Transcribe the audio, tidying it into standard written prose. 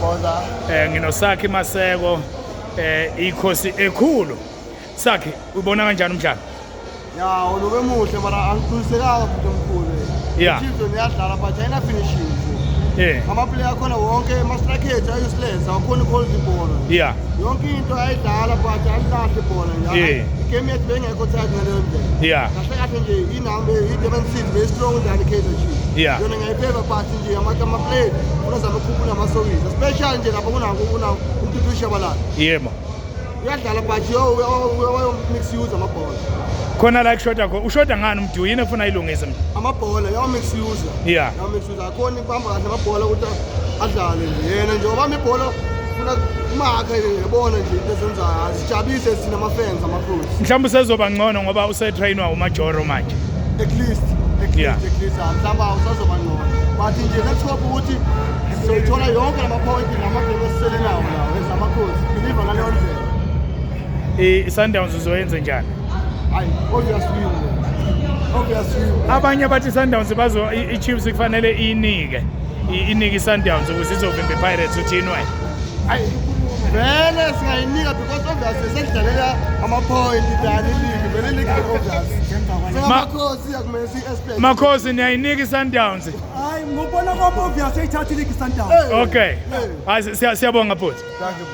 Boza. Nginosakhi Maseko ikhosi ekhulu. Sakhi ubona kanjani umdlalo? Ya, uluke muhle mara angithulisekanga futhi omkhulu. Yeah. Chiefs uyadlala but ayina finishing. Yeah. Ama-player akhona wonke ama-strike ethu ayi-useless awukhona ukhold ibhola. Yeah. Yonke into ayidlala but alilahle ibhola nje. Yeah. Igame yethu bengekho tight ngaleyo ndlela. Yeah. Kahle kahle nje inamba i-Durban City be-strong than i-Kaizer Chiefs. Yeah. Yona ngiyayifeva but nje ama-play unazama ukukhuphula amasokisi especially nje lapho kunako uMtuthu Shabalala. Yebo. Uyadlala but mix use amabhola. Khona la kushoda khona. Ushoda ngani umdu yini efuna ilungise manje? Amabhola yawo mix user. Yeah. Yawo mix user akhona ibamba kahle amabhola ukuthi adlale nje. Yena nje obamba ibhola ufuna umakhe yabona nje into ezenzayo. Asijabulise sina ama-fans amakhulu. Mhlawumbe usezoba ngcono ngoba usetrainwa uMajoro manje. At least Yeah. mhlawumbe awusazoba ngcono. But nje let's hope ukuthi soyithola yonke lama-point nama-game esisele nawo lawo ezamakhosi. Believe ngaleyo ndlela. iSundowns uzoyenza njani? Hayi, obviously. Abanye bathi iSundowns iChiefs kufanele inike iSundowns ukuze izovimba iPirates uthinwe. Hayi, vele singayinika because obviously sesidlalela ama-point than iligi vele iligi obviously. Sengamakhosi akumele si-expect. Makhosi niyayinika iSundowns. Hayi ngibona kwabo obvious ayithatha iligi Sundowns. Okay. Hayi siyabonga futhi. Thank you.